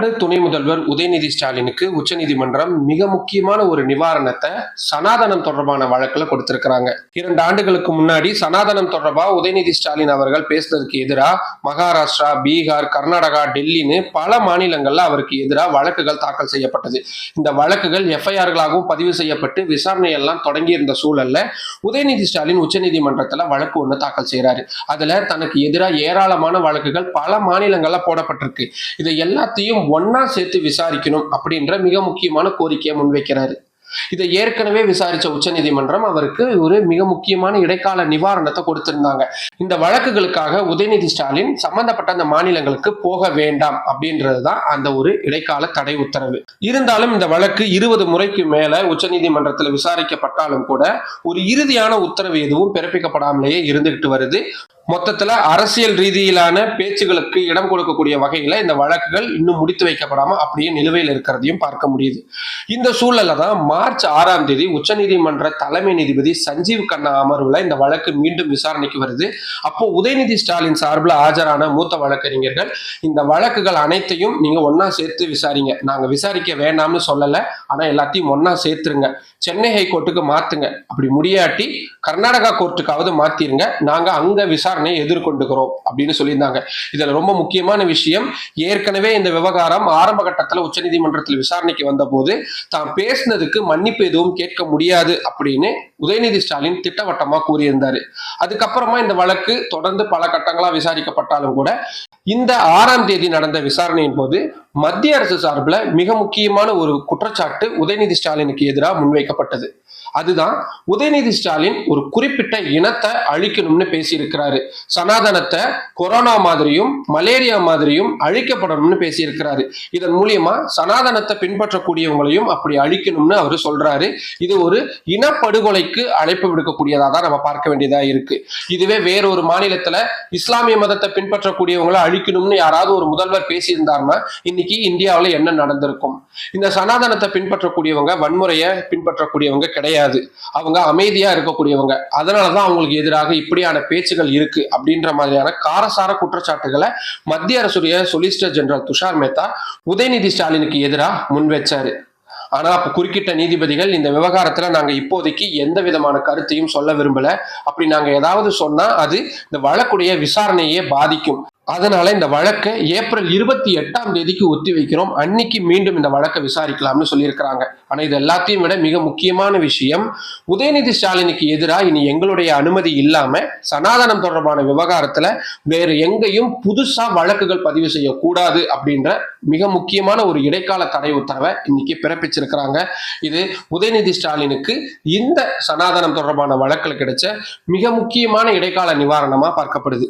தமிழ்நாடு துணை முதல்வர் உதயநிதி ஸ்டாலினுக்கு உச்சநீதிமன்றம் மிக முக்கியமான ஒரு நிவாரணத்தை சனாதனம் தொடர்பான வழக்குல கொடுத்திருக்கிறாங்க. 2 ஆண்டுகளுக்கு முன்னாடி சனாதனம் தொடர்பா உதயநிதி ஸ்டாலின் அவர்கள் பேசுறதுக்கு எதிராக மகாராஷ்டிரா, பீகார், கர்நாடகா, டெல்லின்னு பல மாநிலங்கள்ல அவருக்கு எதிராக வழக்குகள் தாக்கல் செய்யப்பட்டது. இந்த வழக்குகள் எஃப்ஐஆர்களாகவும் பதிவு செய்யப்பட்டு விசாரணை எல்லாம் தொடங்கி இருந்த சூழல்ல உதயநிதி ஸ்டாலின் உச்சநீதிமன்றத்துல வழக்கு ஒண்ணு தாக்கல் செய்யறாரு. அதுல தனக்கு எதிராக ஏராளமான வழக்குகள் பல மாநிலங்கள்ல போடப்பட்டிருக்கு. இதை எல்லாத்தையும் ஒன்னா சேர்த்து விசாரிக்கணும் அப்படின்ற மிக முக்கியமான கோரிக்கையை முன்வைக்கிறாரு. இதை ஏற்கனவே விசாரிச்ச உச்சநீதிமன்றம் அவருக்கு ஒரு மிக முக்கியமான இடைக்கால நிவாரணத்தை கொடுத்திருந்தாங்க. இந்த வழக்குகளுக்காக உதயநிதி ஸ்டாலின் சம்பந்தப்பட்ட அந்த மாநிலங்களுக்கு போக வேண்டாம் அப்படின்றதுதான் அந்த ஒரு இடைக்கால தடை உத்தரவு. இருந்தாலும் இந்த வழக்கு 20 முறைக்கு மேல உச்சநீதிமன்றத்தில் விசாரிக்கப்பட்டாலும் கூட ஒரு இறுதியான உத்தரவு எதுவும் பிறப்பிக்கப்படாமலேயே இருந்துகிட்டு வருது. மொத்தத்துல அரசியல் ரீதியிலான பேச்சுகளுக்கு இடம் கொடுக்கக்கூடிய வகையில இந்த வழக்குகள் இன்னும் முடித்து வைக்கப்படாம அப்படியே நிலுவையில் இருக்கிறதையும் பார்க்க முடியுது. இந்த சூழல்ல தான் மார்ச் 6ஆம் தேதி உச்சநீதிமன்ற தலைமை நீதிபதி சஞ்சீவ் கண்ணா அமர்வுல இந்த வழக்கு மீண்டும் விசாரணைக்கு வருது. அப்போ உதயநிதி ஸ்டாலின் சார்பில் ஆஜரான மூத்த வழக்கறிஞர்கள் இந்த வழக்குகள் அனைத்தையும் நீங்க ஒன்னா சேர்த்து விசாரிங்க, நாங்க விசாரிக்க வேண்டாம்னு சொல்லல, ஆனா எல்லாத்தையும் ஒன்னா சேர்த்துருங்க, சென்னை ஹைகோர்ட்டுக்கு மாத்துங்க, அப்படி முடியாட்டி கர்நாடகா கோர்ட்டுக்காவது மாத்திருங்க, நாங்க அங்க விசாரணையை எதிர்கொண்டுக்கிறோம் அப்படின்னு சொல்லியிருந்தாங்க. இதுல ரொம்ப முக்கியமான விஷயம், ஏற்கனவே இந்த விவகாரம் ஆரம்ப கட்டத்துல உச்சநீதிமன்றத்தில் விசாரணைக்கு வந்த போது தான் பேசினதுக்கு மன்னிப்பு எதுவும் கேட்க முடியாது அப்படின்னு உதயநிதி ஸ்டாலின் திட்டவட்டமா கூறியிருந்தாரு. அதுக்கப்புறமா இந்த வழக்கு தொடர்ந்து பல கட்டங்களா விசாரிக்கப்பட்டாலும் கூட இந்த 6ஆம் தேதி நடந்த விசாரணையின் போது மத்திய அரசு சார்பில் மிக முக்கியமான ஒரு குற்றச்சாட்டு உதயநிதி ஸ்டாலினுக்கு எதிராக முன்வைக்கப்பட்டது. அதுதான் உதயநிதி ஸ்டாலின் ஒரு குறிப்பிட்ட இனத்தை அழிக்கணும்னு பேசியிருக்கிறாரு. சனாதனத்தை கொரோனா மாதிரியும் மலேரியா மாதிரியும் அழிக்கப்படணும்னு பேசியிருக்கிறாரு. இதன் மூலியமா சனாதனத்தை பின்பற்றக்கூடியவங்களையும் அப்படி அழிக்கணும்னு அவர் சொல்றாரு. இது ஒரு இனப்படுகொலைக்கு அழைப்பு விடுக்கக்கூடியதா தான் நம்ம பார்க்க வேண்டியதா இருக்கு. இதுவே வேறொரு மாநிலத்துல இஸ்லாமிய மதத்தை பின்பற்றக்கூடியவங்களை அழிக்கணும்னு யாராவது ஒரு முதல்வர் பேசியிருந்தாருன்னா இன்னைக்கு இந்தியாவில் என்ன நடந்திருக்கும்? இந்த சனாதனத்தை பின்பற்றக்கூடியவங்க வன்முறையை பின்பற்றக்கூடியவங்க கிடையாது, அவங்க அமைதியா இருக்கக்கூடியவங்க. அதனாலதான் அவங்களுக்கு எதிராக இப்படியான பேச்சுகள் இருக்கு அப்படின்ற மாதிரியான காரசார குற்றச்சாட்டுகளை மத்திய அரசுடைய சொலிசிட்டர் ஜெனரல் துஷார் மேத்தா உதயநிதி ஸ்டாலினுக்கு எதிராக முன்வச்சாரு. ஆனா அப்ப குறுக்கிட்ட நீதிபதிகள் இந்த விவகாரத்துல நாங்க இப்போதைக்கு எந்த விதமான கருத்தையும் சொல்ல விரும்பல, அப்படி நாங்க ஏதாவது சொன்னா அது இந்த வழக்குடைய விசாரணையே பாதிக்கும், அதனால இந்த வழக்கை ஏப்ரல் 28ஆம் தேதிக்கு ஒத்தி வைக்கிறோம், அன்னைக்கு மீண்டும் இந்த வழக்கை விசாரிக்கலாம்னு சொல்லியிருக்கிறாங்க. ஆனா இது எல்லாத்தையும் விட மிக முக்கியமான விஷயம், உதயநிதி ஸ்டாலினுக்கு எதிராக இனி எங்களுடைய அனுமதி இல்லாம சனாதனம் தொடர்பான விவகாரத்துல வேறு எங்கேயும் புதுசா வழக்குகள் பதிவு செய்யக்கூடாது அப்படின்ற மிக முக்கியமான ஒரு இடைக்கால தடை உத்தரவை இன்னைக்கு பிறப்பிச்சிருக்கிறாங்க. இது உதயநிதி ஸ்டாலினுக்கு இந்த சனாதனம் தொடர்பான வழக்கில் கிடைச்ச மிக முக்கியமான இடைக்கால நிவாரணமா பார்க்கப்படுது.